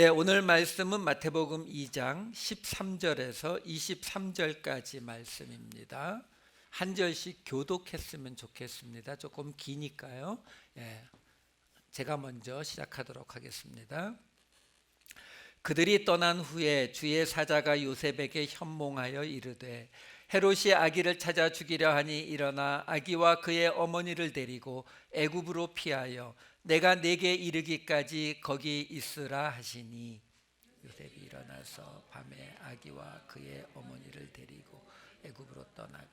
오늘 말씀은 마태복음 2장 13절에서 23절까지 말씀입니다. 한 절씩 교독했으면 좋겠습니다. 조금 기니까요. 제가 먼저 시작하도록 하겠습니다. 그들이 떠난 후에 주의 사자가 요셉에게 현몽하여 이르되, 헤롯이 아기를 찾아 죽이려 하니 일어나 아기와 그의 어머니를 데리고 애굽으로 피하여 내가 내게 이르기까지 거기 있으라 하시니, 요셉이 일어나서 밤에 아기와 그의 어머니를 데리고 애굽으로 떠나가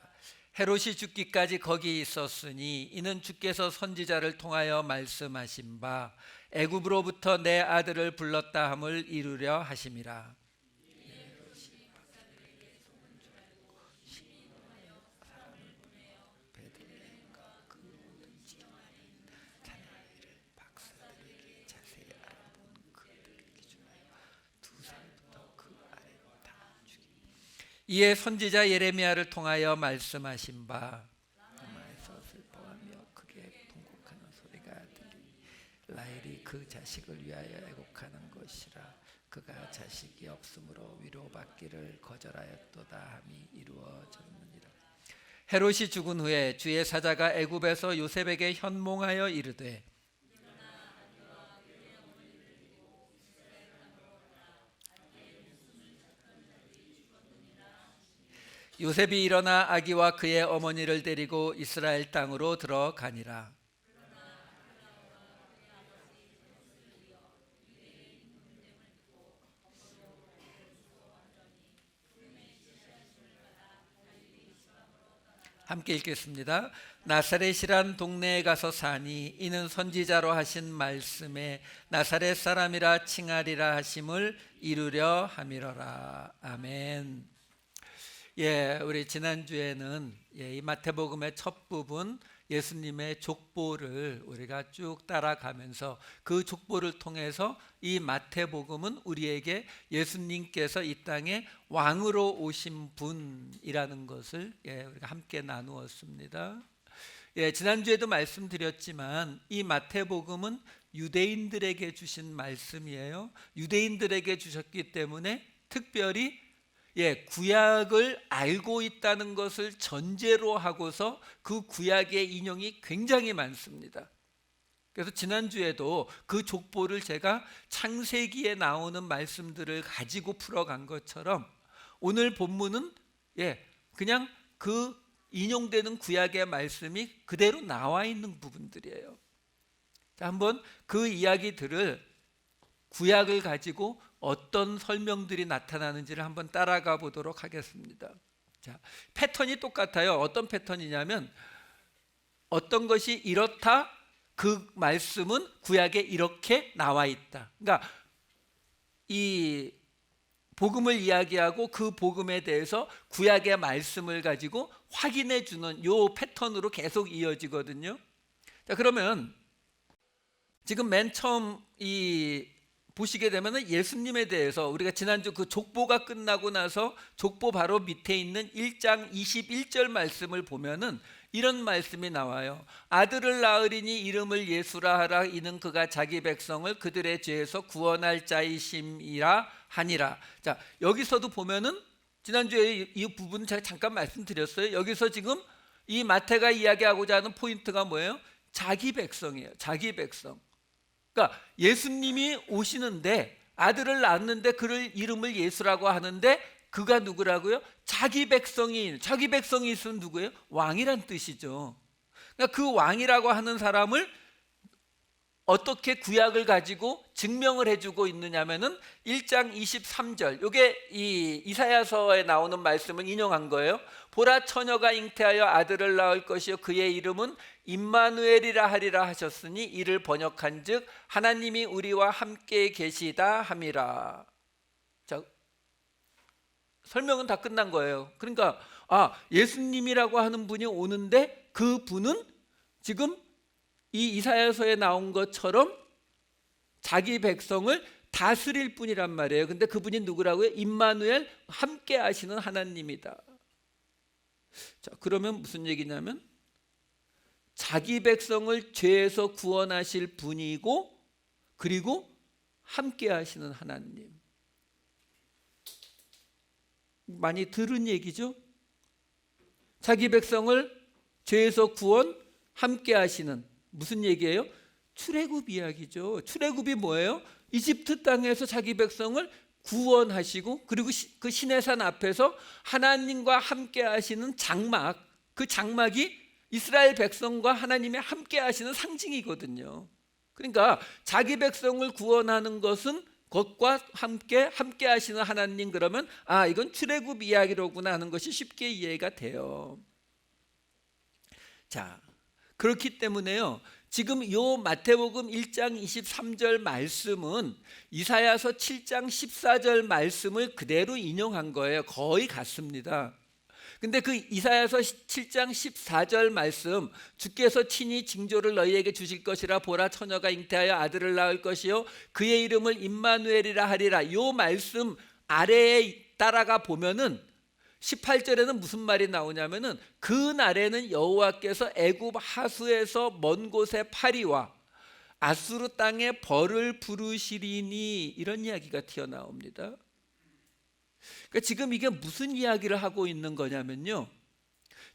헤롯이 죽기까지 거기 있었으니, 이는 주께서 선지자를 통하여 말씀하신 바 애굽으로부터 내 아들을 불렀다 함을 이루려 하심이라. 이에 선지자 예레미야를 통하여 말씀하신 바, 라마에서 슬퍼하며 크게 통곡하는 소리가 들리니 라헬이 그 자식을 위하여 애곡하는 것이라. 그가 자식이 없으므로 위로받기를 거절하였도다 함이 이루어졌느니라. 헤롯이 죽은 후에 주의 사자가 애굽에서 요셉에게 현몽하여 이르되, 요셉이 일어나 아기와 그의 어머니를 데리고 이스라엘 땅으로 들어가니라. 함께 읽겠습니다. 나사렛이란 동네에 가서 사니 이는 선지자로 하신 말씀에 나사렛 사람이라 칭하리라 하심을 이루려 함이로라. 아멘. 우리 지난주에는 이 마태복음의 첫 부분 예수님의 족보를 우리가 쭉 따라가면서 그 족보를 통해서 이 마태복음은 우리에게 예수님께서 이 땅에 왕으로 오신 분이라는 것을 우리가 함께 나누었습니다. 지난주에도 말씀드렸지만 이 마태복음은 유대인들에게 주신 말씀이에요. 유대인들에게 주셨기 때문에 특별히 구약을 알고 있다는 것을 전제로 하고서 그 구약의 인용이 굉장히 많습니다. 그래서 지난주에도 그 족보를 제가 창세기에 나오는 말씀들을 가지고 풀어간 것처럼 오늘 본문은 그냥 그 인용되는 구약의 말씀이 그대로 나와 있는 부분들이에요. 자, 한번 그 이야기들을 구약을 가지고 어떤 설명들이 나타나는지를 한번 따라가 보도록 하겠습니다. 자, 패턴이 똑같아요. 어떤 패턴이냐면 어떤 것이 이렇다, 그 말씀은 구약에 이렇게 나와 있다. 그러니까 이 복음을 이야기하고 그 복음에 대해서 구약의 말씀을 가지고 확인해 주는 요 패턴으로 계속 이어지거든요. 자, 그러면 지금 맨 처음 보시게 되면 예수님에 대해서 우리가 지난주 그 족보가 끝나고 나서 족보 바로 밑에 있는 1장 21절 말씀을 보면은 이런 말씀이 나와요. 아들을 낳으리니 이름을 예수라 하라. 이는 그가 자기 백성을 그들의 죄에서 구원할 자이심이라 하니라. 자, 여기서도 보면은 지난주에 이 부분 제가 잠깐 말씀드렸어요. 여기서 지금 이 마태가 이야기하고자 하는 포인트가 뭐예요? 자기 백성이에요. 자기 백성. 그러니까 예수님이 오시는데 아들을 낳았는데 그를 이름을 예수라고 하는데 그가 누구라고요? 자기 백성이 있으면 누구예요? 왕이란 뜻이죠. 그러니까 그 왕이라고 하는 사람을 어떻게 구약을 가지고 증명을 해주고 있느냐면은 1장 23절, 이게 이 이사야서에 나오는 말씀을 인용한 거예요. 보라, 처녀가 잉태하여 아들을 낳을 것이요 그의 이름은 임마누엘이라 하리라 하셨으니 이를 번역한즉 하나님이 우리와 함께 계시다 함이라. 자, 설명은 다 끝난 거예요. 그러니까 예수님이라고 하는 분이 오는데 그 분은 지금 이 이사야서에 나온 것처럼 자기 백성을 다스릴 분이란 말이에요. 근데 그분이 누구라고요? 임마누엘, 함께 하시는 하나님이다. 자, 그러면 무슨 얘기냐면 자기 백성을 죄에서 구원하실 분이고, 그리고 함께 하시는 하나님. 많이 들은 얘기죠? 자기 백성을 죄에서 구원 함께 하시는, 무슨 얘기예요? 출애굽 이야기죠. 출애굽이 뭐예요? 이집트 땅에서 자기 백성을 구원하시고, 그리고 그 시내산 앞에서 하나님과 함께 하시는 장막, 그 장막이 이스라엘 백성과 하나님의 함께 하시는 상징이거든요. 그러니까 자기 백성을 구원하는 것은 그것과 함께 하시는 하나님, 그러면 이건 출애굽 이야기로구나 하는 것이 쉽게 이해가 돼요. 자, 그렇기 때문에요, 지금 요 마태복음 1장 23절 말씀은 이사야서 7장 14절 말씀을 그대로 인용한 거예요. 거의 같습니다. 근데 그 이사야서 7장 14절 말씀, 주께서 친히 징조를 너희에게 주실 것이라, 보라 처녀가 잉태하여 아들을 낳을 것이요 그의 이름을 임마누엘이라 하리라. 요 말씀 아래에 따라가 보면은 18절에는 무슨 말이 나오냐면은, 그 날에는 여호와께서 애굽 하수에서 먼 곳에 파리와 아수르 땅에 벌을 부르시리니, 이런 이야기가 튀어나옵니다. 그러니까 지금 이게 무슨 이야기를 하고 있는 거냐면요,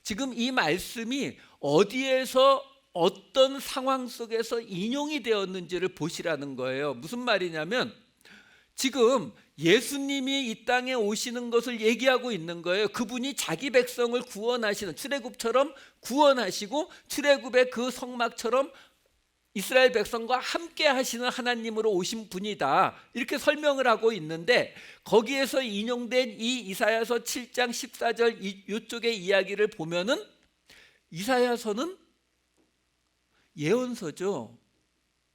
지금 이 말씀이 어디에서 어떤 상황 속에서 인용이 되었는지를 보시라는 거예요. 무슨 말이냐면, 지금 예수님이 이 땅에 오시는 것을 얘기하고 있는 거예요. 그분이 자기 백성을 구원하시는, 출애굽처럼 구원하시고 출애굽의 그 성막처럼 이스라엘 백성과 함께 하시는 하나님으로 오신 분이다, 이렇게 설명을 하고 있는데, 거기에서 인용된 이 이사야서 7장 14절 이쪽의 이야기를 보면은, 이사야서는 예언서죠.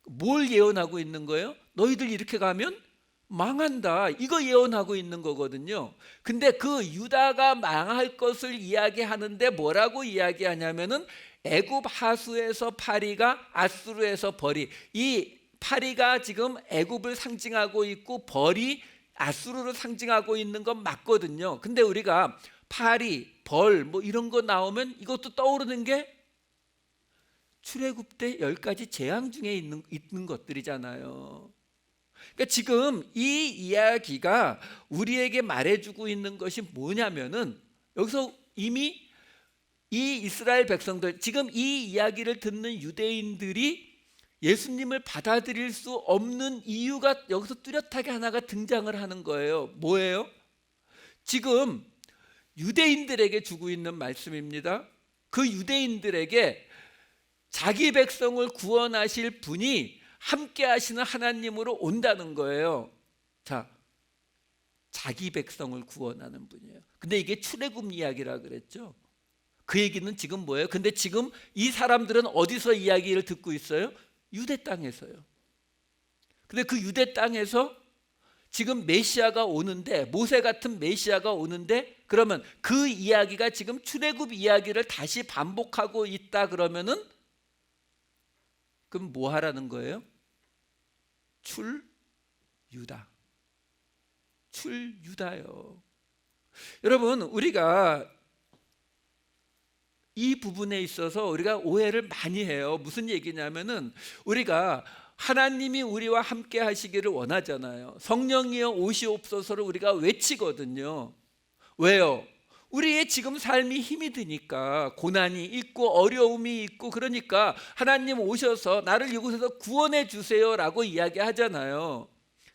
뭘 예언하고 있는 거예요? 너희들 이렇게 가면 망한다, 이거 예언하고 있는 거거든요. 근데 그 유다가 망할 것을 이야기하는데 뭐라고 이야기하냐면은, 애굽 하수에서 파리가 아수르에서 벌이, 이 파리가 지금 애굽을 상징하고 있고 벌이 아수르를 상징하고 있는 건 맞거든요. 근데 우리가 파리, 벌 뭐 이런 거 나오면 이것도 떠오르는 게 출애굽 때 10가지 재앙 중에 있는 것들이잖아요. 그러니까 지금 이 이야기가 우리에게 말해주고 있는 것이 뭐냐면은, 여기서 이미 이 이스라엘 백성들, 지금 이 이야기를 듣는 유대인들이 예수님을 받아들일 수 없는 이유가 여기서 뚜렷하게 하나가 등장을 하는 거예요. 뭐예요? 지금 유대인들에게 주고 있는 말씀입니다. 그 유대인들에게 자기 백성을 구원하실 분이 함께 하시는 하나님으로 온다는 거예요. 자, 자기 백성을 구원하는 분이에요. 근데 이게 출애굽 이야기라 그랬죠. 그 얘기는 지금 뭐예요? 근데 지금 이 사람들은 어디서 이야기를 듣고 있어요? 유대 땅에서요. 근데 그 유대 땅에서 지금 메시아가 오는데, 모세 같은 메시아가 오는데, 그러면 그 이야기가 지금 출애굽 이야기를 다시 반복하고 있다 그러면은, 그럼 뭐 하라는 거예요? 출유다요. 여러분, 우리가 이 부분에 있어서 우리가 오해를 많이 해요. 무슨 얘기냐면은, 우리가 하나님이 우리와 함께 하시기를 원하잖아요. 성령이여 오시옵소서를 우리가 외치거든요. 왜요? 우리의 지금 삶이 힘이 드니까, 고난이 있고 어려움이 있고, 그러니까 하나님 오셔서 나를 이곳에서 구원해 주세요라고 이야기하잖아요.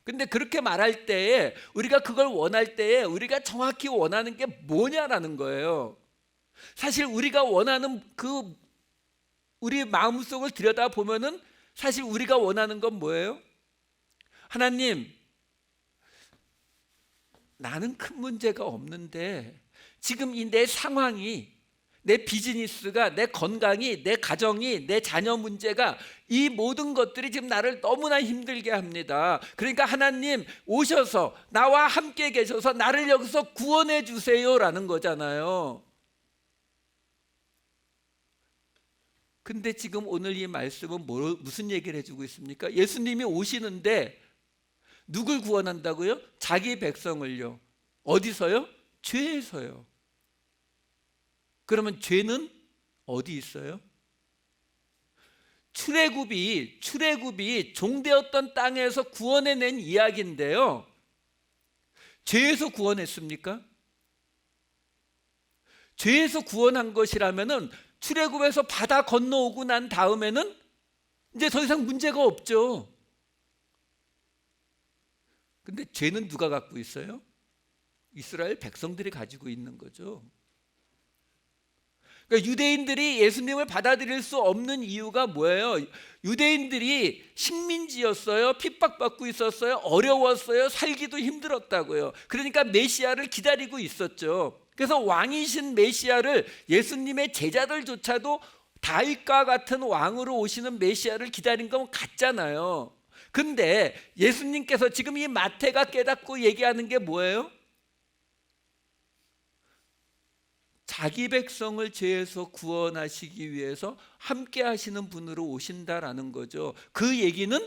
근데 그렇게 말할 때에, 우리가 그걸 원할 때에 우리가 정확히 원하는 게 뭐냐라는 거예요. 사실 우리가 원하는 그 우리 마음속을 들여다보면은 사실 우리가 원하는 건 뭐예요? 하나님, 나는 큰 문제가 없는데 지금 이 내 상황이, 내 비즈니스가, 내 건강이, 내 가정이, 내 자녀 문제가, 이 모든 것들이 지금 나를 너무나 힘들게 합니다. 그러니까 하나님 오셔서 나와 함께 계셔서 나를 여기서 구원해 주세요라는 거잖아요. 근데 지금 오늘 이 말씀은 무슨 얘기를 해주고 있습니까? 예수님이 오시는데 누굴 구원한다고요? 자기 백성을요. 어디서요? 죄에서요. 그러면 죄는 어디 있어요? 출애굽이 종되었던 땅에서 구원해낸 이야기인데요. 죄에서 구원했습니까? 죄에서 구원한 것이라면은 출애굽에서 바다 건너오고 난 다음에는 이제 더 이상 문제가 없죠. 근데 죄는 누가 갖고 있어요? 이스라엘 백성들이 가지고 있는 거죠. 그러니까 유대인들이 예수님을 받아들일 수 없는 이유가 뭐예요? 유대인들이 식민지였어요. 핍박받고 있었어요. 어려웠어요. 살기도 힘들었다고요. 그러니까 메시아를 기다리고 있었죠. 그래서 왕이신 메시아를, 예수님의 제자들조차도 다윗과 같은 왕으로 오시는 메시아를 기다린 건 같잖아요. 근데 예수님께서 지금 이 마태가 깨닫고 얘기하는 게 뭐예요? 자기 백성을 죄에서 구원하시기 위해서 함께 하시는 분으로 오신다라는 거죠. 그 얘기는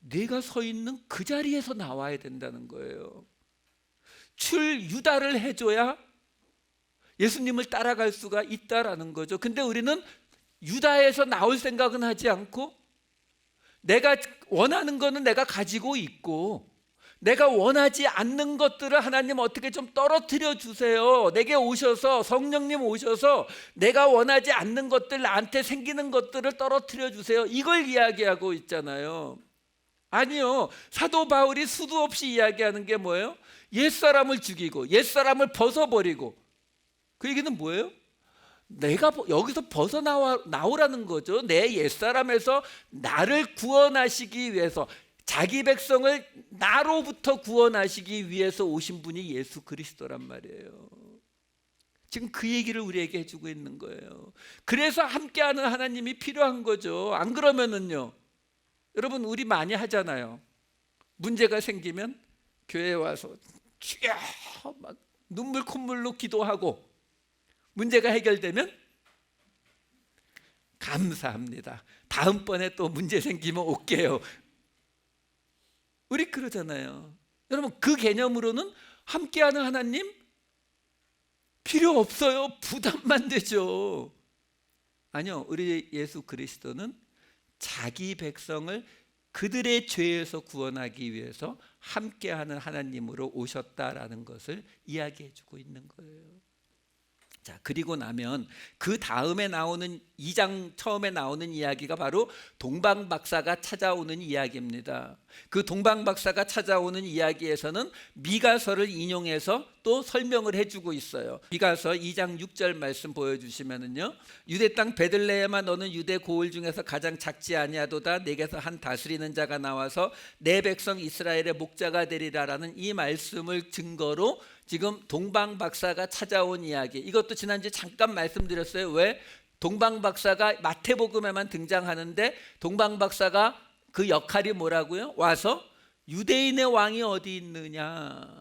내가 서 있는 그 자리에서 나와야 된다는 거예요. 출유다를 해줘야 예수님을 따라갈 수가 있다라는 거죠. 근데 우리는 유다에서 나올 생각은 하지 않고, 내가 원하는 거는 내가 가지고 있고, 내가 원하지 않는 것들을 하나님 어떻게 좀 떨어뜨려 주세요. 내게 오셔서, 성령님 오셔서 내가 원하지 않는 것들, 나한테 생기는 것들을 떨어뜨려 주세요. 이걸 이야기하고 있잖아요. 아니요, 사도 바울이 수도 없이 이야기하는 게 뭐예요? 옛사람을 죽이고 옛사람을 벗어버리고. 그 얘기는 뭐예요? 내가 여기서 나오라는 거죠. 내 옛사람에서 나를 구원하시기 위해서, 자기 백성을 나로부터 구원하시기 위해서 오신 분이 예수 그리스도란 말이에요. 지금 그 얘기를 우리에게 해주고 있는 거예요. 그래서 함께하는 하나님이 필요한 거죠. 안 그러면은요, 여러분, 우리 많이 하잖아요. 문제가 생기면 교회에 와서 주여 막 눈물 콧물로 기도하고, 문제가 해결되면 감사합니다, 다음번에 또 문제 생기면 올게요. 우리 그러잖아요. 여러분, 그 개념으로는 함께하는 하나님 필요 없어요. 부담만 되죠. 아니요, 우리 예수 그리스도는 자기 백성을 그들의 죄에서 구원하기 위해서 함께하는 하나님으로 오셨다라는 것을 이야기해 주고 있는 거예요. 자, 그리고 나면 그 다음에 나오는 2장 처음에 나오는 이야기가 바로 동방박사가 찾아오는 이야기입니다. 그 동방박사가 찾아오는 이야기에서는 미가서를 인용해서 또 설명을 해주고 있어요. 미가서 2장 6절 말씀 보여주시면은요, 유대 땅 베들레헴아, 너는 유대 고을 중에서 가장 작지 아니하도다. 내게서 한 다스리는 자가 나와서 내 백성 이스라엘의 목자가 되리라라는 이 말씀을 증거로 지금 동방박사가 찾아온 이야기, 이것도 지난주에 잠깐 말씀드렸어요. 왜? 동방박사가 마태복음에만 등장하는데, 동방박사가 그 역할이 뭐라고요? 와서 유대인의 왕이 어디 있느냐,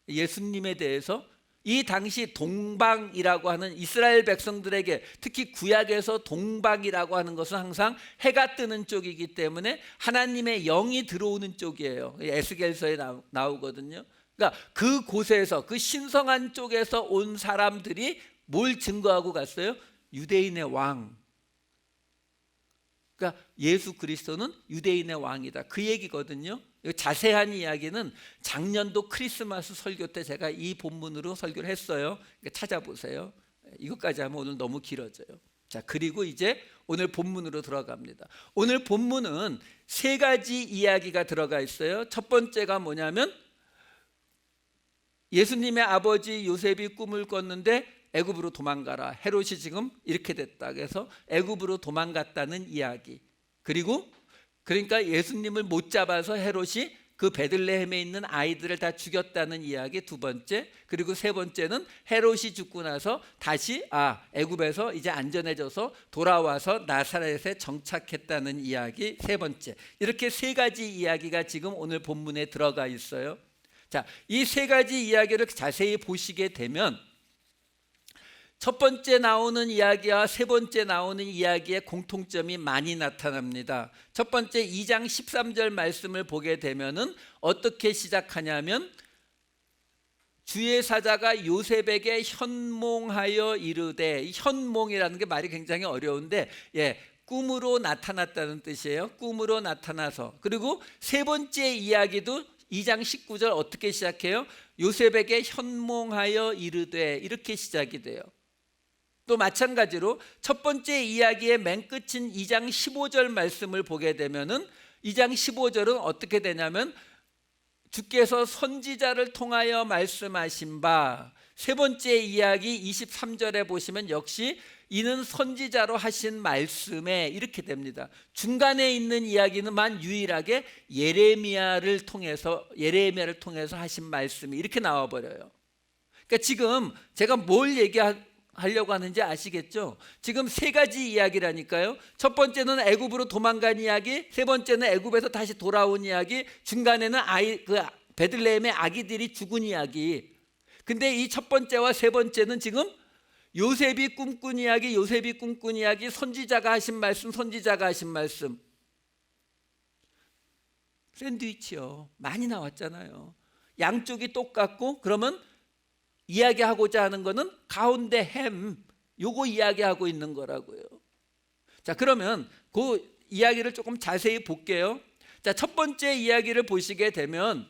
예수님에 대해서, 이 당시 동방이라고 하는 이스라엘 백성들에게, 특히 구약에서 동방이라고 하는 것은 항상 해가 뜨는 쪽이기 때문에 하나님의 영이 들어오는 쪽이에요. 에스겔서에 나오거든요. 그러니까 그 곳에서, 그 신성한 쪽에서 온 사람들이 뭘 증거하고 갔어요? 유대인의 왕. 그러니까 예수 그리스도는 유대인의 왕이다, 그 얘기거든요. 자세한 이야기는 작년도 크리스마스 설교 때 제가 이 본문으로 설교를 했어요. 그러니까 찾아보세요. 이것까지 하면 오늘 너무 길어져요. 자, 그리고 이제 오늘 본문으로 들어갑니다. 오늘 본문은 세 가지 이야기가 들어가 있어요. 첫 번째가 뭐냐면, 예수님의 아버지 요셉이 꿈을 꿨는데 애굽으로 도망가라, 헤롯이 지금 이렇게 됐다 그래서 애굽으로 도망갔다는 이야기. 그리고 그러니까 예수님을 못 잡아서 헤롯이 그 베들레헴에 있는 아이들을 다 죽였다는 이야기, 두 번째. 그리고 세 번째는 헤롯이 죽고 나서 다시 애굽에서 이제 안전해져서 돌아와서 나사렛에 정착했다는 이야기, 세 번째. 이렇게 세 가지 이야기가 지금 오늘 본문에 들어가 있어요. 자, 이 세 가지 이야기를 자세히 보시게 되면 첫 번째 나오는 이야기와 세 번째 나오는 이야기의 공통점이 많이 나타납니다. 첫 번째 2장 13절 말씀을 보게 되면은 어떻게 시작하냐면, 주의 사자가 요셉에게 현몽하여 이르되, 현몽이라는 게 말이 굉장히 어려운데, 꿈으로 나타났다는 뜻이에요. 꿈으로 나타나서. 그리고 세 번째 이야기도 2장 19절 어떻게 시작해요? 요셉에게 현몽하여 이르되, 이렇게 시작이 돼요. 또 마찬가지로 첫 번째 이야기의 맨 끝인 2장 15절 말씀을 보게 되면은 2장 15절은 어떻게 되냐면 주께서 선지자를 통하여 말씀하신 바, 세 번째 이야기 23절에 보시면 역시 이는 선지자로 하신 말씀에, 이렇게 됩니다. 중간에 있는 이야기는만 유일하게 예레미야를 통해서 하신 말씀이 이렇게 나와 버려요. 그러니까 지금 제가 뭘 얘기하려고 하는지 아시겠죠? 지금 세 가지 이야기라니까요. 첫 번째는 애굽으로 도망간 이야기, 세 번째는 애굽에서 다시 돌아온 이야기, 중간에는 베들레헴의 아기들이 죽은 이야기. 근데 이 첫 번째와 세 번째는 지금 요셉이 꿈꾼 이야기, 선지자가 하신 말씀, 샌드위치요. 많이 나왔잖아요. 양쪽이 똑같고, 그러면 이야기하고자 하는 거는 가운데 햄, 요거 이야기하고 있는 거라고요. 자, 그러면 그 이야기를 조금 자세히 볼게요. 자, 첫 번째 이야기를 보시게 되면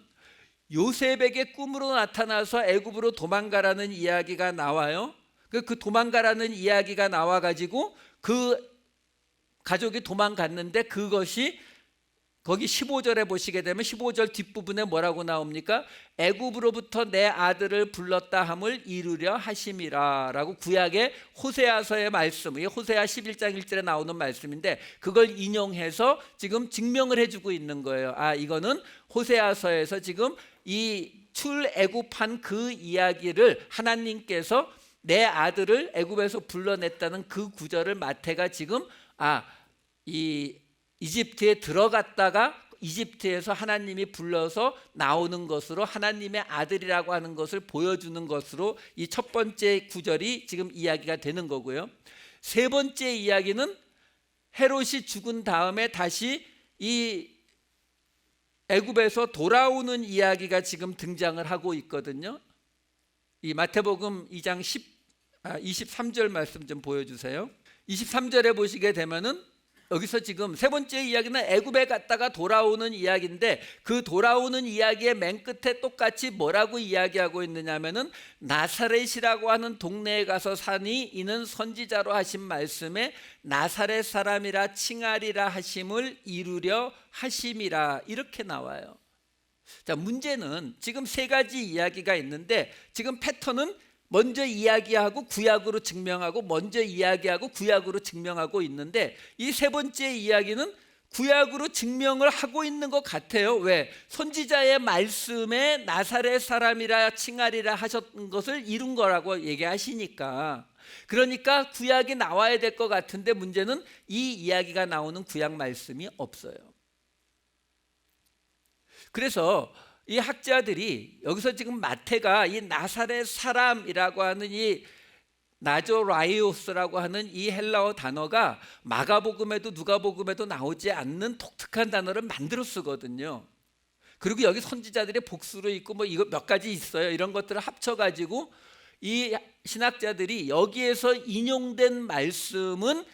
요셉에게 꿈으로 나타나서 애굽으로 도망가라는 이야기가 나와요. 그 도망가라는 이야기가 나와가지고 그 가족이 도망갔는데, 그것이 거기 15절에 보시게 되면 15절 뒷부분에 뭐라고 나옵니까? 애굽으로부터 내 아들을 불렀다 함을 이루려 하심이라 라고 구약의 호세아서의 말씀, 이게 호세아 11장 1절에 나오는 말씀인데, 그걸 인용해서 지금 증명을 해주고 있는 거예요. 이거는 호세아서에서 지금 이 출애굽한 그 이야기를 하나님께서 내 아들을 애굽에서 불러냈다는 그 구절을 마태가 지금 이 이집트에 들어갔다가 이집트에서 하나님이 불러서 나오는 것으로 하나님의 아들이라고 하는 것을 보여주는 것으로 이 첫 번째 구절이 지금 이야기가 되는 거고요. 세 번째 이야기는 헤롯이 죽은 다음에 다시 이 애굽에서 돌아오는 이야기가 지금 등장을 하고 있거든요. 이 마태복음 2장 23절 말씀 좀 보여주세요. 23절에 보시게 되면은 여기서 지금 세 번째 이야기는 애굽에 갔다가 돌아오는 이야기인데, 그 돌아오는 이야기의 맨 끝에 똑같이 뭐라고 이야기하고 있느냐면은 나사렛이라고 하는 동네에 가서 사니 이는 선지자로 하신 말씀에 나사렛 사람이라 칭하리라 하심을 이루려 하심이라, 이렇게 나와요. 자, 문제는 지금 세 가지 이야기가 있는데, 지금 패턴은 먼저 이야기하고 구약으로 증명하고, 먼저 이야기하고 구약으로 증명하고 있는데, 이 세 번째 이야기는 구약으로 증명을 하고 있는 것 같아요. 왜? 선지자의 말씀에 나사렛 사람이라 칭하리라 하셨던 것을 이룬 거라고 얘기하시니까, 그러니까 구약이 나와야 될 것 같은데, 문제는 이 이야기가 나오는 구약 말씀이 없어요. 그래서 이 학자들이 여기서 지금 마태가 이 나사렛 사람이라고 하는 이 나조라이오스라고 하는 이 헬라어 단어가 마가복음에도 누가복음에도 나오지 않는 독특한 단어를 만들어 쓰거든요. 그리고 여기 선지자들의 복수로 있고 뭐 이거 몇 가지 있어요. 이런 것들을 합쳐가지고 이 신학자들이 여기에서 인용된 말씀은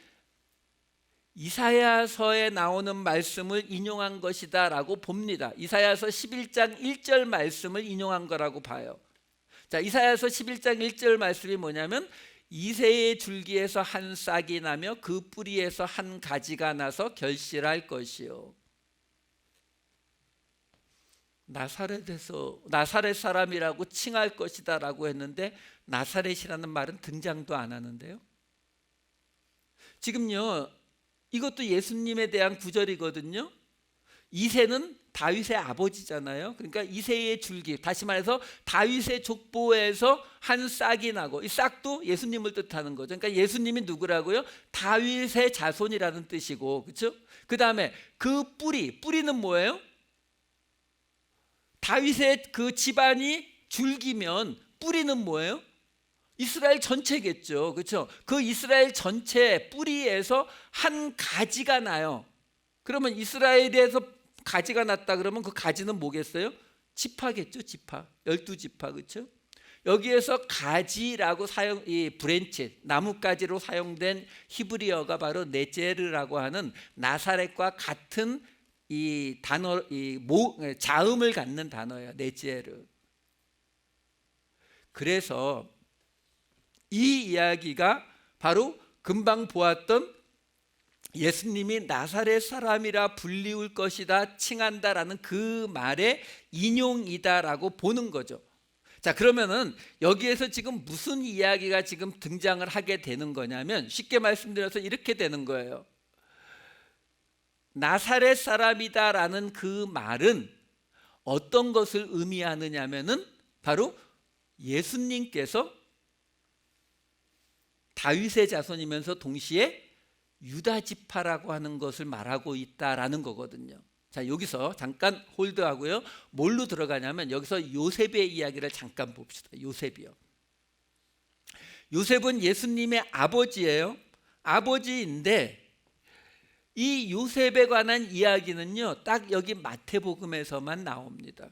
이사야서에 나오는 말씀을 인용한 것이다 라고 봅니다. 이사야서 11장 1절 말씀을 인용한 거라고 봐요. 자, 이사야서 11장 1절 말씀이 뭐냐면, 이새의 줄기에서 한 싹이 나며 그 뿌리에서 한 가지가 나서 결실할 것이요. 나사렛 사람이라고 칭할 것이다 라고 했는데, 나사렛이라는 말은 등장도 안 하는데요. 지금요, 이것도 예수님에 대한 구절이거든요. 이새는 다윗의 아버지잖아요. 그러니까 이새의 줄기, 다시 말해서 다윗의 족보에서 한 싹이 나고, 이 싹도 예수님을 뜻하는 거죠. 그러니까 예수님이 누구라고요? 다윗의 자손이라는 뜻이고, 그렇죠? 그 다음에 그 뿌리는 뭐예요? 다윗의 그 집안이 줄기면 뿌리는 뭐예요? 이스라엘 전체겠죠. 그렇죠? 그 이스라엘 전체 뿌리에서 한 가지가 나요. 그러면 이스라엘에서 가지가 났다 그러면 그 가지는 뭐겠어요? 지파겠죠. 지파. 12지파. 그렇죠? 여기에서 가지라고 이 브랜치, 나뭇가지로 사용된 히브리어가 바로 네제르라고 하는 나사렛과 같은 이 단어, 자음을 갖는 단어예요. 네제르. 그래서 이 이야기가 바로 금방 보았던 예수님이 나사렛 사람이라 불리울 것이다 칭한다라는 그 말의 인용이다라고 보는 거죠. 자, 그러면은 여기에서 지금 무슨 이야기가 지금 등장을 하게 되는 거냐면, 쉽게 말씀드려서 이렇게 되는 거예요. 나사렛 사람이다라는 그 말은 어떤 것을 의미하느냐면은 바로 예수님께서 다윗의 자손이면서 동시에 유다 지파라고 하는 것을 말하고 있다라는 거거든요. 자, 여기서 잠깐 홀드하고요. 뭘로 들어가냐면 여기서 요셉의 이야기를 잠깐 봅시다. 요셉이요. 요셉은 예수님의 아버지예요. 아버지인데 이 요셉에 관한 이야기는요, 딱 여기 마태복음에서만 나옵니다.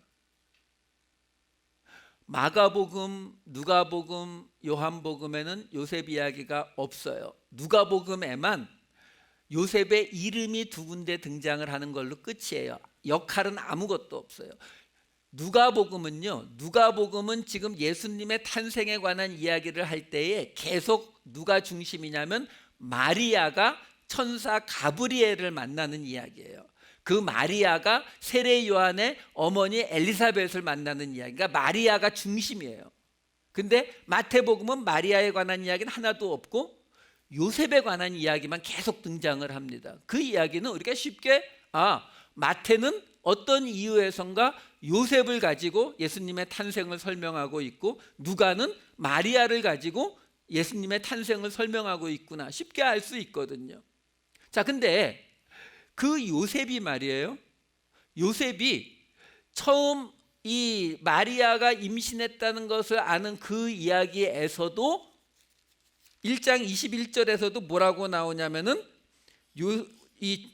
마가복음, 누가복음, 요한복음에는 요셉 이야기가 없어요. 누가복음에만 요셉의 이름이 두 군데 등장을 하는 걸로 끝이에요. 역할은 아무것도 없어요. 누가복음은 지금 예수님의 탄생에 관한 이야기를 할 때에 계속 누가 중심이냐면 마리아가 천사 가브리엘을 만나는 이야기예요. 그 마리아가 세례 요한의 어머니 엘리사벳을 만나는 이야기가 마리아가 중심이에요. 근데 마태복음은 마리아에 관한 이야기는 하나도 없고 요셉에 관한 이야기만 계속 등장을 합니다. 그 이야기는 우리가 쉽게 마태는 어떤 이유에선가 요셉을 가지고 예수님의 탄생을 설명하고 있고, 누가는 마리아를 가지고 예수님의 탄생을 설명하고 있구나, 쉽게 알 수 있거든요. 자, 근데 그 요셉이 말이에요, 요셉이 처음 이 마리아가 임신했다는 것을 아는 그 이야기에서도 1장 21절에서도 뭐라고 나오냐면은 이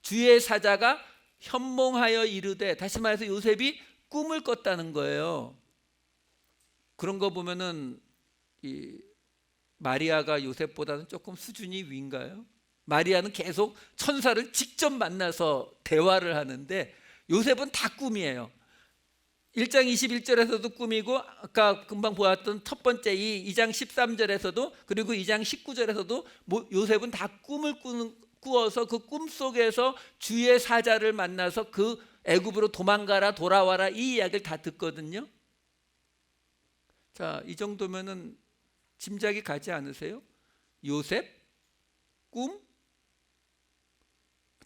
주의 사자가 현몽하여 이르되, 다시 말해서 요셉이 꿈을 꿨다는 거예요. 그런 거 보면은 이 마리아가 요셉보다는 조금 수준이 위인가요? 마리아는 계속 천사를 직접 만나서 대화를 하는데 요셉은 다 꿈이에요. 1장 21절에서도 꿈이고, 아까 금방 보았던 첫 번째 2장 13절에서도, 그리고 2장 19절에서도 요셉은 다 꿈을 꾸어서 그 꿈 속에서 주의 사자를 만나서 그 애굽으로 도망가라 돌아와라 이 이야기를 다 듣거든요. 자, 이 정도면은 짐작이 가지 않으세요? 요셉, 꿈,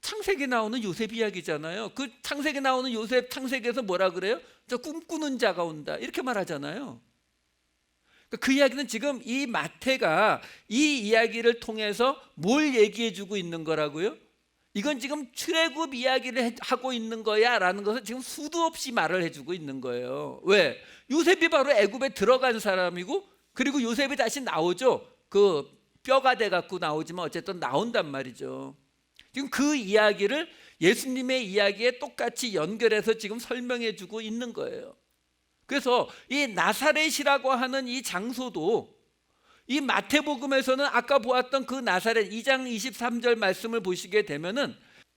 창세기 나오는 요셉 이야기잖아요. 그 창세기 나오는 요셉, 창세기에서 뭐라 그래요? 저 꿈꾸는 자가 온다 이렇게 말하잖아요. 그 이야기는 지금 이 마태가 이 이야기를 통해서 뭘 얘기해 주고 있는 거라고요? 이건 지금 출애굽 이야기를 하고 있는 거야 라는 것을 지금 수도 없이 말을 해주고 있는 거예요. 왜? 요셉이 바로 애굽에 들어간 사람이고, 그리고 요셉이 다시 나오죠. 그 뼈가 돼갖고 나오지만 어쨌든 나온단 말이죠. 지금 그 이야기를 예수님의 이야기에 똑같이 연결해서 지금 설명해 주고 있는 거예요. 그래서 이 나사렛이라고 하는 이 장소도 이 마태복음에서는 아까 보았던 그 나사렛 2장 23절 말씀을 보시게 되면은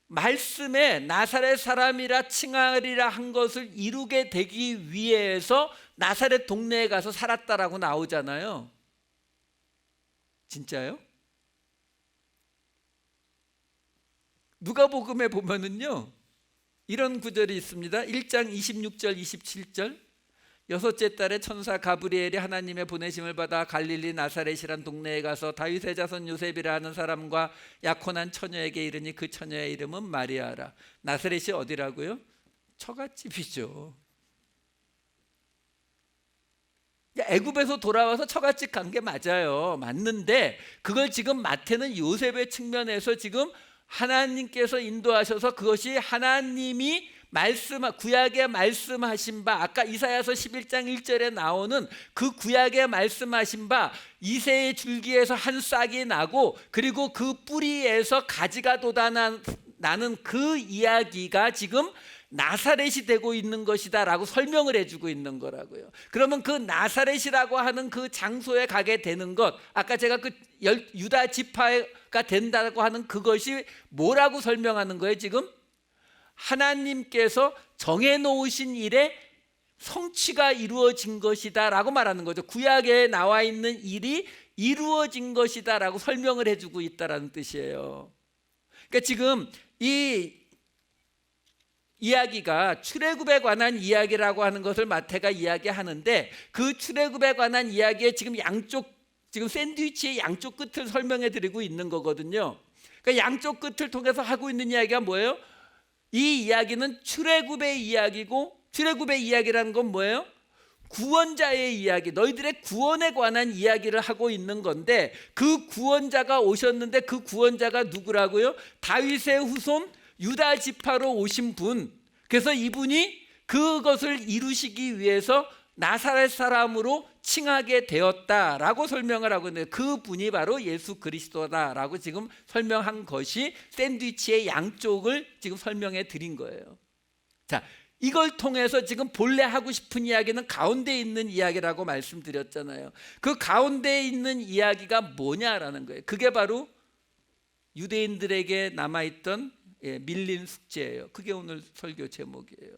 말씀에 나사렛 사람이라 칭하리라 한 것을 이루게 되기 위해서 나사렛 동네에 가서 살았다라고 나오잖아요. 진짜요? 누가복음에 보면은요 이런 구절이 있습니다. 1장 26절 27절, 여섯째 달에 천사 가브리엘이 하나님의 보내심을 받아 갈릴리 나사렛이란 동네에 가서 다윗의 자손 요셉이라 하는 사람과 약혼한 처녀에게 이르니 그 처녀의 이름은 마리아라. 나사렛이 어디라고요? 처갓집이죠. 애굽에서 돌아와서 처갓집 간 게 맞아요. 맞는데 그걸 지금 마태는 요셉의 측면에서 지금 하나님께서 인도하셔서 그것이 하나님이 구약에 말씀하신 바, 아까 이사야서 11장 1절에 나오는 그 구약에 말씀하신 바 이새의 줄기에서 한 싹이 나고 그리고 그 뿌리에서 가지가 돋아나는 그 이야기가 지금 나사렛이 되고 있는 것이다 라고 설명을 해주고 있는 거라고요. 그러면 그 나사렛이라고 하는 그 장소에 가게 되는 것, 아까 제가 그 유다 지파가 된다고 하는 그것이 뭐라고 설명하는 거예요? 지금 하나님께서 정해놓으신 일에 성취가 이루어진 것이다 라고 말하는 거죠. 구약에 나와 있는 일이 이루어진 것이다 라고 설명을 해주고 있다는 뜻이에요. 그러니까 지금 이 이야기가 출애굽에 관한 이야기라고 하는 것을 마태가 이야기하는데, 그 출애굽에 관한 이야기에 지금 지금 샌드위치의 양쪽 끝을 설명해 드리고 있는 거거든요. 그러니까 양쪽 끝을 통해서 하고 있는 이야기가 뭐예요? 이 이야기는 출애굽의 이야기고, 출애굽의 이야기라는 건 뭐예요? 구원자의 이야기, 너희들의 구원에 관한 이야기를 하고 있는 건데, 그 구원자가 오셨는데 그 구원자가 누구라고요? 다윗의 후손 유다 지파로 오신 분. 그래서 이분이 그것을 이루시기 위해서 나사렛 사람으로 칭하게 되었다라고 설명을 하고 있는데, 그 분이 바로 예수 그리스도다라고 지금 설명한 것이 샌드위치의 양쪽을 지금 설명해 드린 거예요. 자, 이걸 통해서 지금 본래 하고 싶은 이야기는 가운데 있는 이야기라고 말씀드렸잖아요. 그 가운데 있는 이야기가 뭐냐라는 거예요. 그게 바로 유대인들에게 남아있던 밀린 숙제예요. 그게 오늘 설교 제목이에요.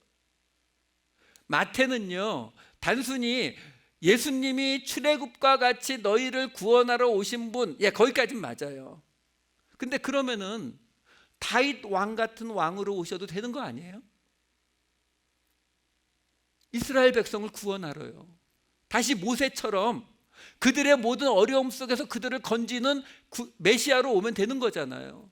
마태는요, 단순히 예수님이 출애굽과 같이 너희를 구원하러 오신 분, 거기까지는 맞아요. 근데 그러면은 다윗 왕 같은 왕으로 오셔도 되는 거 아니에요? 이스라엘 백성을 구원하러요. 다시 모세처럼 그들의 모든 어려움 속에서 그들을 건지는 메시아로 오면 되는 거잖아요.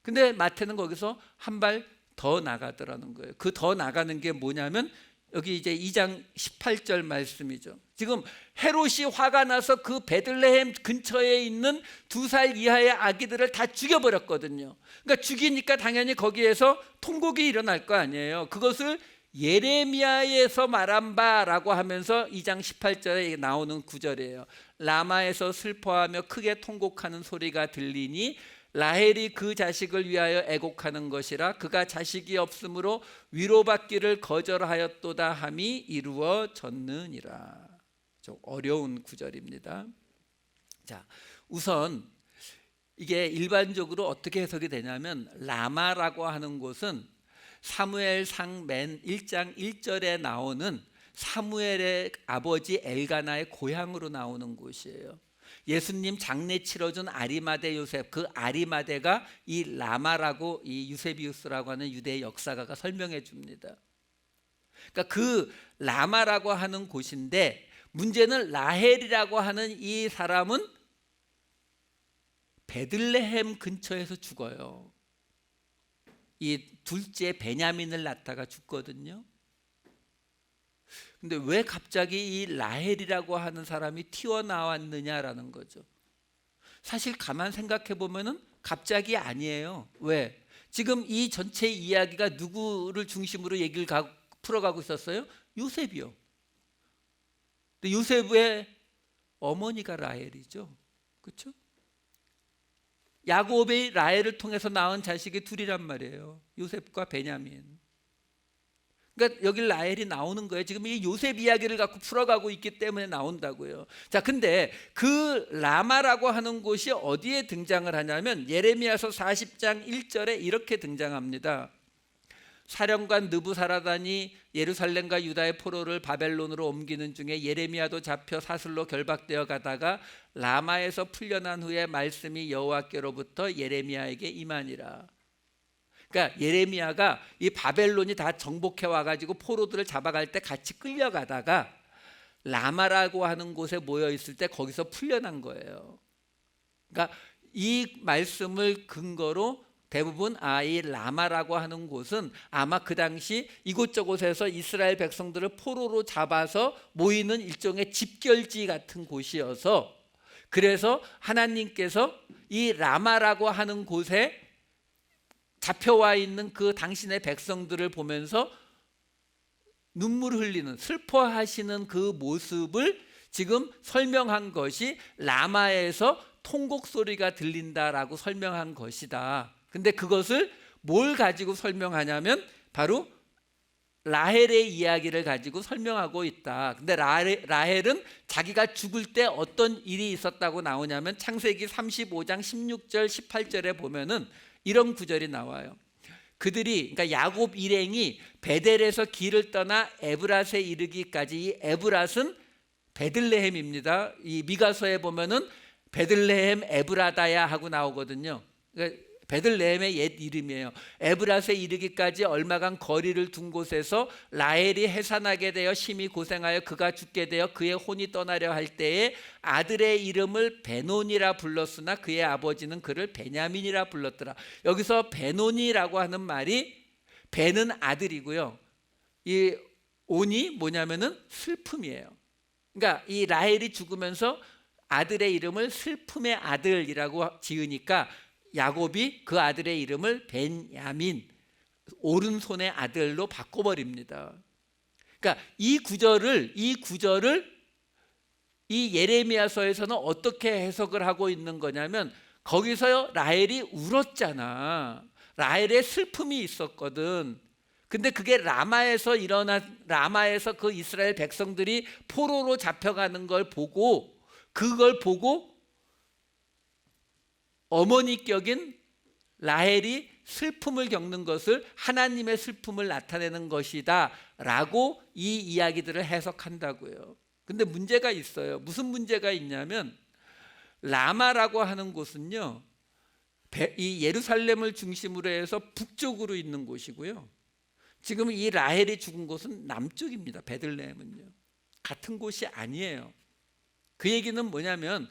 근데 마태는 거기서 한 발 더 나가더라는 거예요. 그 더 나가는 게 뭐냐면 여기 이제 2장 18절 말씀이죠. 지금 헤롯이 화가 나서 그 베들레헴 근처에 있는 2살 이하의 아기들을 다 죽여버렸거든요. 그러니까 죽이니까 당연히 거기에서 통곡이 일어날 거 아니에요. 그것을 예레미야에서 말한 바라고 하면서 2장 18절에 나오는 구절이에요. 라마에서 슬퍼하며 크게 통곡하는 소리가 들리니 라헬이 그 자식을 위하여 애곡하는 것이라. 그가 자식이 없으므로 위로받기를 거절하였도다 함이 이루어졌느니라. 좀 어려운 구절입니다. 자, 우선 이게 일반적으로 어떻게 해석이 되냐면, 라마라고 하는 곳은 사무엘상 맨 1장 1절에 나오는 사무엘의 아버지 엘가나의 고향으로 나오는 곳이에요. 예수님 장례 치러준 아리마대 요셉, 그 아리마대가 이 라마라고, 이 유세비우스라고 하는 유대 역사가가 설명해 줍니다. 그러니까 그 라마라고 하는 곳인데, 문제는 라헬이라고 하는 이 사람은 베들레헴 근처에서 죽어요. 이 둘째 베냐민을 낳다가 죽거든요. 근데 왜 갑자기 이 라헬이라고 하는 사람이 튀어나왔느냐라는 거죠. 사실 가만 생각해 보면은 갑자기 아니에요. 왜? 지금 이 전체 이야기가 누구를 중심으로 얘기를 풀어가고 있었어요? 요셉이요. 근데 요셉의 어머니가 라헬이죠. 그렇죠? 야곱이 라헬을 통해서 낳은 자식이 둘이란 말이에요. 요셉과 베냐민. 그러니까 여기 라헬이 나오는 거예요. 지금 이 요셉 이야기를 갖고 풀어가고 있기 때문에 나온다고요. 자, 근데 그 라마라고 하는 곳이 어디에 등장을 하냐면 예레미야서 40장 1절에 이렇게 등장합니다. 사령관 느부사라단이 예루살렘과 유다의 포로를 바벨론으로 옮기는 중에 예레미야도 잡혀 사슬로 결박되어 가다가 라마에서 풀려난 후에 말씀이 여호와께로부터 예레미야에게 임하니라. 그러니까 예레미야가 이 바벨론이 다 정복해 와가지고 포로들을 잡아갈 때 같이 끌려가다가 라마라고 하는 곳에 모여 있을 때 거기서 풀려난 거예요. 그러니까 이 말씀을 근거로 대부분 이 라마라고 하는 곳은 아마 그 당시 이곳저곳에서 이스라엘 백성들을 포로로 잡아서 모이는 일종의 집결지 같은 곳이어서, 그래서 하나님께서 이 라마라고 하는 곳에 잡혀와 있는 그 당신의 백성들을 보면서 눈물 흘리는, 슬퍼하시는 그 모습을 지금 설명한 것이 라마에서 통곡 소리가 들린다라고 설명한 것이다. 근데 그것을 뭘 가지고 설명하냐면 바로 라헬의 이야기를 가지고 설명하고 있다. 근데 라헬은 자기가 죽을 때 어떤 일이 있었다고 나오냐면 창세기 35장 16절 18절에 보면은 이런 구절이 나와요. 그들이, 그러니까 야곱 일행이 베델에서 길을 떠나 에브랏에 이르기까지, 이 에브랏은 베들레헴입니다. 이 미가서에 보면은 베들레헴 에브라다야 하고 나오거든요. 그러니까 베들레헴의 옛 이름이에요. 에브랏에 이르기까지 얼마간 거리를 둔 곳에서 라헬이 해산하게 되어 심히 고생하여 그가 죽게 되어 그의 혼이 떠나려 할 때에 아들의 이름을 베논이라 불렀으나 그의 아버지는 그를 베냐민이라 불렀더라. 여기서 베논이라고 하는 말이, 베는 아들이고요, 이 온이 뭐냐면은 슬픔이에요. 그러니까 이 라헬이 죽으면서 아들의 이름을 슬픔의 아들이라고 지으니까 야곱이 그 아들의 이름을 베냐민, 오른손의 아들로 바꿔버립니다. 그러니까 이 구절을 이 예레미야서에서는 어떻게 해석을 하고 있는 거냐면, 거기서 라헬이 울었잖아. 라헬의 슬픔이 있었거든. 근데 그게 라마에서 그 이스라엘 백성들이 포로로 잡혀가는 걸 보고, 그걸 보고 어머니 격인 라헬이 슬픔을 겪는 것을 하나님의 슬픔을 나타내는 것이다 라고 이 이야기들을 해석한다고요. 근데 문제가 있어요. 무슨 문제가 있냐면, 라마라고 하는 곳은요, 이 예루살렘을 중심으로 해서 북쪽으로 있는 곳이고요, 지금 이 라헬이 죽은 곳은 남쪽입니다. 베들레헴은요, 같은 곳이 아니에요. 그 얘기는 뭐냐면,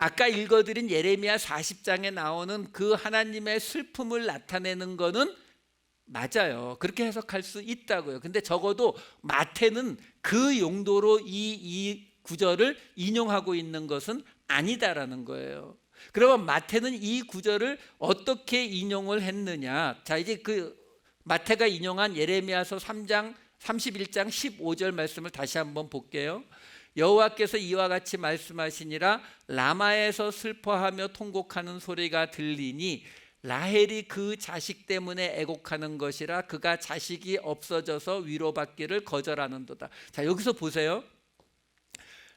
아까 읽어드린 예레미야 40장에 나오는 그 하나님의 슬픔을 나타내는 거는 맞아요. 그렇게 해석할 수 있다고요. 근데 적어도 마태는 그 용도로 이 구절을 인용하고 있는 것은 아니다라는 거예요. 그러면 마태는 이 구절을 어떻게 인용을 했느냐? 자, 이제 그 마태가 인용한 예레미야서 3장 31장 15절 말씀을 다시 한번 볼게요. 여호와께서 이와 같이 말씀하시니라. 라마에서 슬퍼하며 통곡하는 소리가 들리니 라헬이 그 자식 때문에 애곡하는 것이라. 그가 자식이 없어져서 위로받기를 거절하는도다. 자, 여기서 보세요.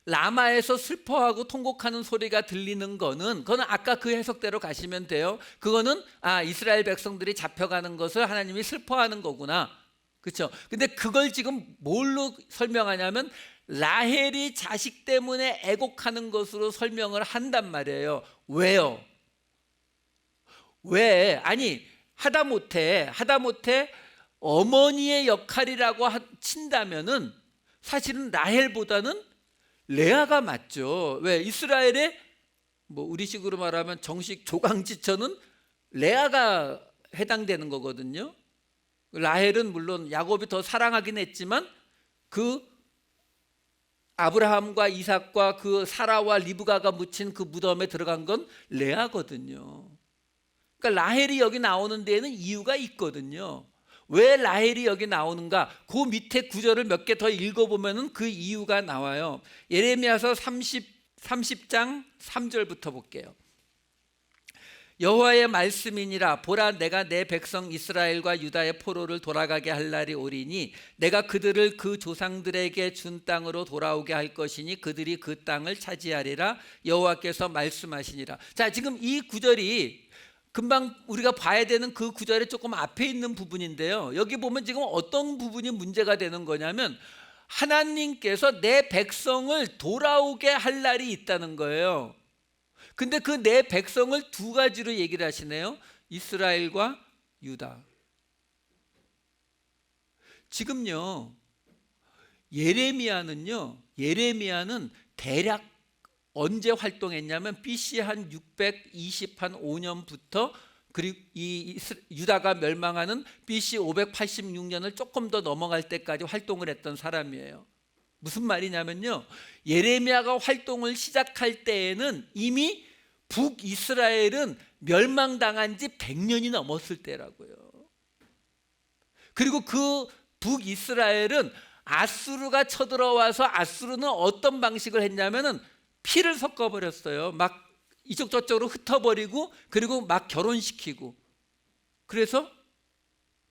라마에서 슬퍼하고 통곡하는 소리가 들리는 그거는 아까 그 해석대로 가시면 돼요. 그거는 이스라엘 백성들이 잡혀가는 것을 하나님이 슬퍼하는 거구나, 그렇죠? 근데 그걸 지금 뭘로 설명하냐면 라헬이 자식 때문에 애곡하는 것으로 설명을 한단 말이에요. 왜요? 왜? 아니, 하다못해 어머니의 역할이라고 친다면은 사실은 라헬보다는 레아가 맞죠. 왜? 이스라엘의 우리식으로 말하면 정식 조강지처는 레아가 해당되는 거거든요. 라헬은 물론 야곱이 더 사랑하긴 했지만 그 아브라함과 이삭과 그 사라와 리브가가 묻힌 그 무덤에 들어간 건 레아거든요. 그러니까 라헬이 여기 나오는 데에는 이유가 있거든요. 왜 라헬이 여기 나오는가? 그 밑에 구절을 몇 개 더 읽어보면 그 이유가 나와요. 예레미야서 30장 3절부터 볼게요. 여호와의 말씀이니라. 보라, 내가 내 백성 이스라엘과 유다의 포로를 돌아가게 할 날이 오리니 내가 그들을 그 조상들에게 준 땅으로 돌아오게 할 것이니 그들이 그 땅을 차지하리라. 여호와께서 말씀하시니라. 자, 지금 이 구절이 금방 우리가 봐야 되는 그 구절의 조금 앞에 있는 부분인데요, 여기 보면 지금 어떤 부분이 문제가 되는 거냐면 하나님께서 내 백성을 돌아오게 할 날이 있다는 거예요. 근데 그 내 백성을 두 가지로 얘기를 하시네요. 이스라엘과 유다. 지금요, 예레미야는 대략 언제 활동했냐면 BC 한 625년부터 그리고 이 유다가 멸망하는 BC 586년을 조금 더 넘어갈 때까지 활동을 했던 사람이에요. 무슨 말이냐면요, 예레미야가 활동을 시작할 때에는 이미 북이스라엘은 멸망당한 지 100년이 넘었을 때라고요. 그리고 그 북이스라엘은 아수르가 쳐들어와서, 아수르는 어떤 방식을 했냐면은 피를 섞어버렸어요. 막 이쪽 저쪽으로 흩어버리고 그리고 막 결혼시키고, 그래서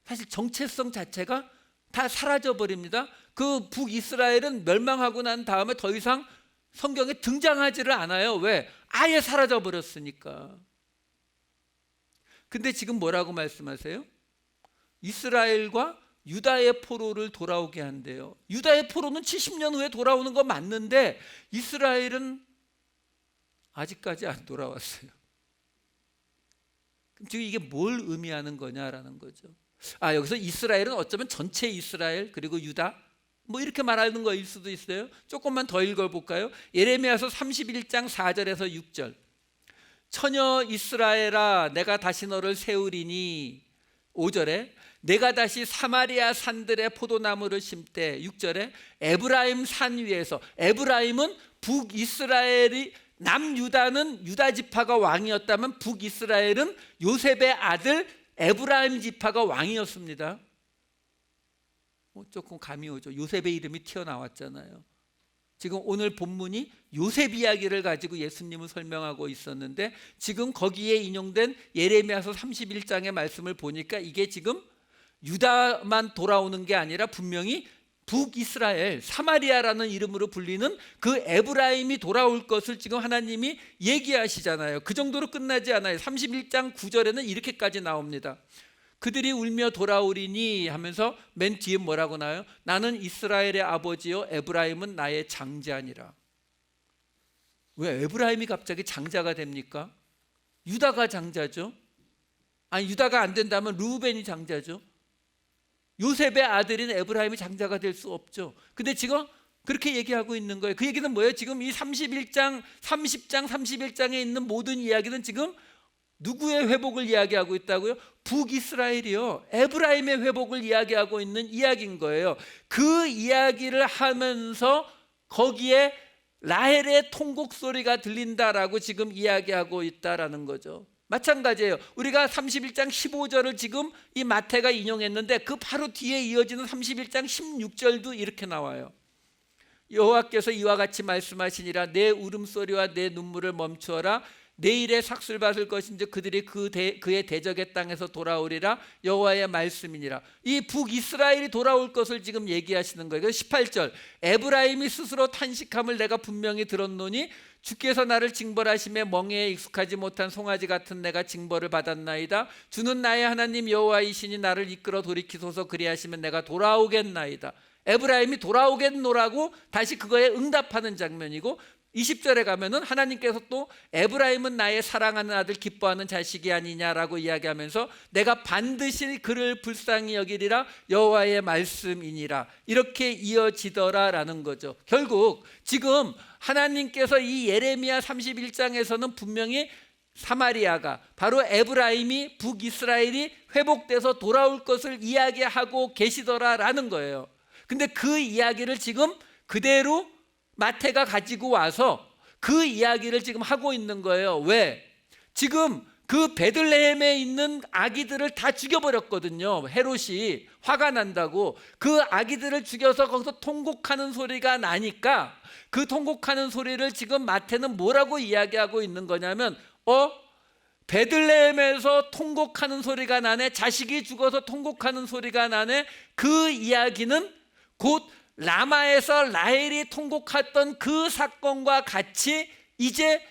사실 정체성 자체가 다 사라져 버립니다. 그 북이스라엘은 멸망하고 난 다음에 더 이상 성경에 등장하지를 않아요. 왜? 아예 사라져 버렸으니까. 근데 지금 뭐라고 말씀하세요? 이스라엘과 유다의 포로를 돌아오게 한대요. 유다의 포로는 70년 후에 돌아오는 거 맞는데 이스라엘은 아직까지 안 돌아왔어요. 그럼 지금 이게 뭘 의미하는 거냐라는 거죠. 여기서 이스라엘은 어쩌면 전체 이스라엘 그리고 유다 뭐 이렇게 말하는 거일 수도 있어요. 조금만 더 읽어볼까요? 예레미야서 31장 4절에서 6절. 처녀 이스라엘아 내가 다시 너를 세우리니. 5절에 내가 다시 사마리아 산들에 포도나무를 심되. 6절에 에브라임 산 위에서. 에브라임은 북이스라엘이, 남유다는 유다 지파가 왕이었다면 북이스라엘은 요셉의 아들 에브라임 지파가 왕이었습니다. 조금 감이 오죠. 요셉의 이름이 튀어나왔잖아요. 지금 오늘 본문이 요셉 이야기를 가지고 예수님을 설명하고 있었는데 지금 거기에 인용된 예레미야서 31장의 말씀을 보니까 이게 지금 유다만 돌아오는 게 아니라 분명히 북이스라엘, 사마리아라는 이름으로 불리는 그 에브라임이 돌아올 것을 지금 하나님이 얘기하시잖아요. 그 정도로 끝나지 않아요. 31장 9절에는 이렇게까지 나옵니다. 그들이 울며 돌아오리니 하면서 맨 뒤에 뭐라고 나와요? 나는 이스라엘의 아버지요 에브라임은 나의 장자니라. 왜 에브라임이 갑자기 장자가 됩니까? 유다가 장자죠. 유다가 안 된다면 루벤이 장자죠. 요셉의 아들인 에브라임이 장자가 될 수 없죠. 근데 지금 그렇게 얘기하고 있는 거예요. 그 얘기는 뭐예요? 지금 이 31장, 30장, 31장에 있는 모든 이야기는 지금 누구의 회복을 이야기하고 있다고요? 북이스라엘이요. 에브라임의 회복을 이야기하고 있는 이야기인 거예요. 그 이야기를 하면서 거기에 라헬의 통곡 소리가 들린다라고 지금 이야기하고 있다라는 거죠. 마찬가지예요. 우리가 31장 15절을 지금 이 마태가 인용했는데 그 바로 뒤에 이어지는 31장 16절도 이렇게 나와요. 여호와께서 이와 같이 말씀하시니라 내 울음소리와 내 눈물을 멈추어라. 내일에 삭슬받을 것인지 그들이 그의 대적의 땅에서 돌아오리라. 여호와의 말씀이니라. 이 북이스라엘이 돌아올 것을 지금 얘기하시는 거예요. 18절 에브라임이 스스로 탄식함을 내가 분명히 들었노니 주께서 나를 징벌하심에 멍에에 익숙하지 못한 송아지 같은 내가 징벌을 받았나이다. 주는 나의 하나님 여호와이시니 나를 이끌어 돌이키소서. 그리하시면 내가 돌아오겠나이다. 에브라임이 돌아오겠노라고 다시 그거에 응답하는 장면이고 20절에 가면은 하나님께서 또 에브라임은 나의 사랑하는 아들 기뻐하는 자식이 아니냐라고 이야기하면서 내가 반드시 그를 불쌍히 여기리라. 여호와의 말씀이니라. 이렇게 이어지더라라는 거죠. 결국 지금 하나님께서 이 예레미야 31장에서는 분명히 사마리아가 바로 에브라임이 북이스라엘이 회복돼서 돌아올 것을 이야기하고 계시더라라는 거예요. 근데 그 이야기를 지금 그대로 마태가 가지고 와서 그 이야기를 지금 하고 있는 거예요. 왜? 지금 그 베들레헴에 있는 아기들을 다 죽여버렸거든요. 헤롯이 화가 난다고 그 아기들을 죽여서 거기서 통곡하는 소리가 나니까 그 통곡하는 소리를 지금 마태는 뭐라고 이야기하고 있는 거냐면 베들레헴에서 통곡하는 소리가 나네. 자식이 죽어서 통곡하는 소리가 나네. 그 이야기는 곧 라마에서 라헬이 통곡했던 그 사건과 같이 이제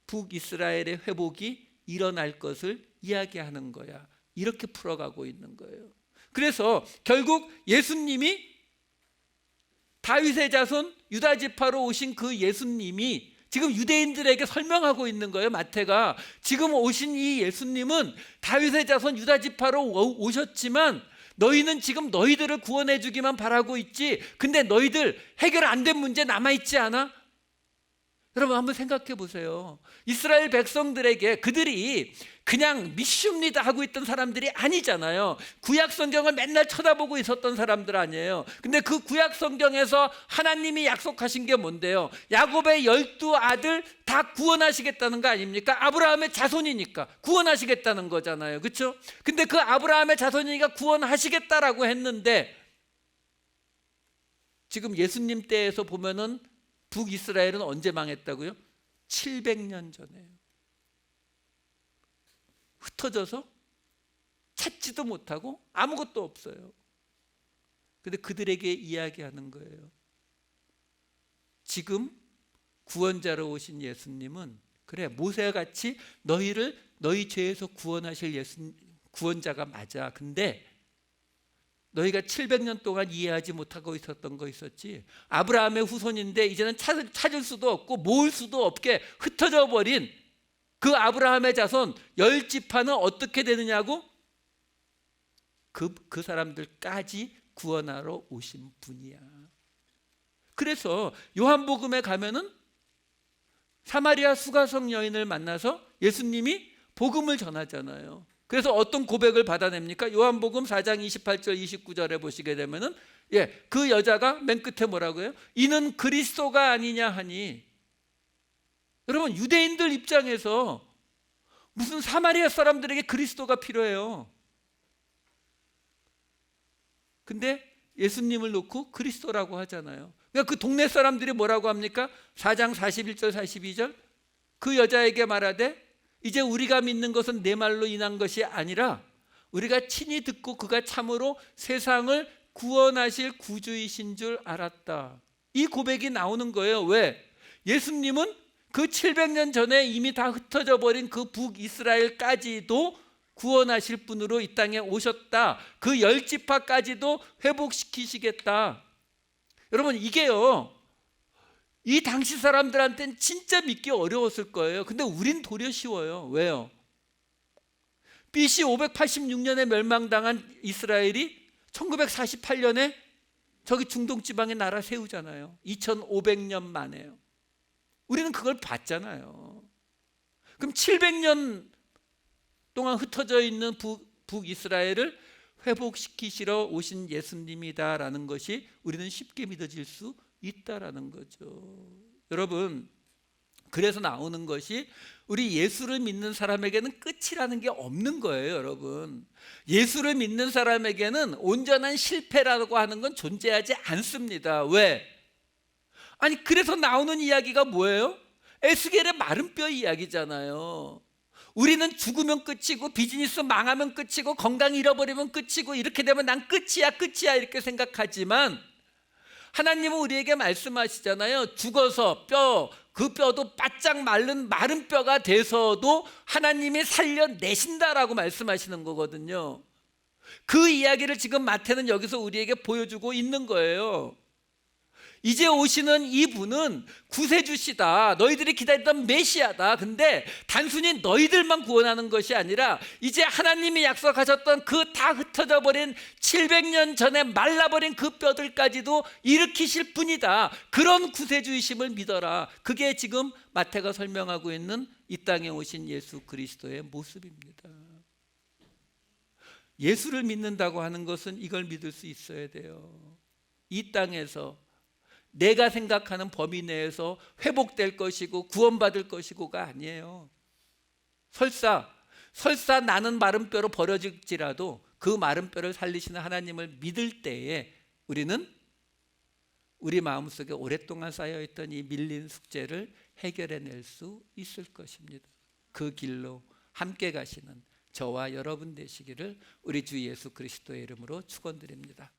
북이스라엘의 회복이 일어날 것을 이야기하는 거야. 이렇게 풀어가고 있는 거예요. 그래서 결국 예수님이 다윗의 자손 유다 지파로 오신 그 예수님이 지금 유대인들에게 설명하고 있는 거예요. 마태가 지금 오신 이 예수님은 다윗의 자손 유다 지파로 오셨지만 너희는 지금 너희들을 구원해 주기만 바라고 있지. 근데 너희들 해결 안 된 문제 남아있지 않아? 여러분 한번 생각해 보세요. 이스라엘 백성들에게 그들이 그냥 믿습니다 하고 있던 사람들이 아니잖아요. 구약 성경을 맨날 쳐다보고 있었던 사람들 아니에요. 근데 그 구약 성경에서 하나님이 약속하신 게 뭔데요? 야곱의 12 아들 다 구원하시겠다는 거 아닙니까? 아브라함의 자손이니까 구원하시겠다는 거잖아요. 그렇죠? 근데 그 아브라함의 자손이니까 구원하시겠다라고 했는데 지금 예수님 때에서 보면은 북이스라엘은 언제 망했다고요? 700년 전에요. 흩어져서 찾지도 못하고 아무것도 없어요. 근데 그들에게 이야기하는 거예요. 지금 구원자로 오신 예수님은 그래, 모세같이 너희를 너희 죄에서 구원하실 구원자가 맞아. 근데 너희가 700년 동안 이해하지 못하고 있었던 거 있었지. 아브라함의 후손인데 이제는 찾을 수도 없고 모을 수도 없게 흩어져 버린 그 아브라함의 자손 10지파는 어떻게 되느냐고? 그 사람들까지 구원하러 오신 분이야. 그래서 요한복음에 가면은 사마리아 수가성 여인을 만나서 예수님이 복음을 전하잖아요. 그래서 어떤 고백을 받아냅니까? 요한복음 4장 28절 29절에 보시게 되면은 그 여자가 맨 끝에 뭐라고 해요? 이는 그리스도가 아니냐 하니. 여러분, 유대인들 입장에서 무슨 사마리아 사람들에게 그리스도가 필요해요. 근데 예수님을 놓고 그리스도라고 하잖아요. 그러니까 그 동네 사람들이 뭐라고 합니까? 4장 41절 42절 그 여자에게 말하되 이제 우리가 믿는 것은 내 말로 인한 것이 아니라 우리가 친히 듣고 그가 참으로 세상을 구원하실 구주이신 줄 알았다. 이 고백이 나오는 거예요. 왜? 예수님은 그 700년 전에 이미 다 흩어져 버린 그 북이스라엘까지도 구원하실 분으로 이 땅에 오셨다. 그 10지파까지도 회복시키시겠다. 여러분, 이게요, 이 당시 사람들한테는 진짜 믿기 어려웠을 거예요. 근데 우린 도리어 쉬워요. 왜요? BC 586년에 멸망당한 이스라엘이 1948년에 저기 중동 지방에 나라 세우잖아요. 2500년 만에요. 우리는 그걸 봤잖아요. 그럼 700년 동안 흩어져 있는 북이스라엘을 회복시키시러 오신 예수님이다라는 것이 우리는 쉽게 믿어질 수 있다라는 거죠. 여러분, 그래서 나오는 것이 우리 예수를 믿는 사람에게는 끝이라는 게 없는 거예요. 여러분, 예수를 믿는 사람에게는 온전한 실패라고 하는 건 존재하지 않습니다. 왜? 아니, 그래서 나오는 이야기가 뭐예요? 에스겔의 마른 뼈 이야기잖아요. 우리는 죽으면 끝이고 비즈니스 망하면 끝이고 건강 잃어버리면 끝이고 이렇게 되면 난 끝이야 이렇게 생각하지만 하나님은 우리에게 말씀하시잖아요. 죽어서 그 뼈도 바짝 마른 뼈가 돼서도 하나님이 살려내신다라고 말씀하시는 거거든요. 그 이야기를 지금 마태는 여기서 우리에게 보여주고 있는 거예요. 이제 오시는 이분은 구세주시다. 너희들이 기다리던 메시아다. 근데 단순히 너희들만 구원하는 것이 아니라 이제 하나님이 약속하셨던 그 다 흩어져 버린 700년 전에 말라버린 그 뼈들까지도 일으키실 분이다. 그런 구세주이심을 믿어라. 그게 지금 마태가 설명하고 있는 이 땅에 오신 예수 그리스도의 모습입니다. 예수를 믿는다고 하는 것은 이걸 믿을 수 있어야 돼요. 이 땅에서 내가 생각하는 범위 내에서 회복될 것이고 구원받을 것이고가 아니에요. 설사 나는 마른 뼈로 버려질지라도 그 마른 뼈를 살리시는 하나님을 믿을 때에 우리는 우리 마음속에 오랫동안 쌓여있던 이 밀린 숙제를 해결해낼 수 있을 것입니다. 그 길로 함께 가시는 저와 여러분 되시기를 우리 주 예수 그리스도의 이름으로 축원드립니다.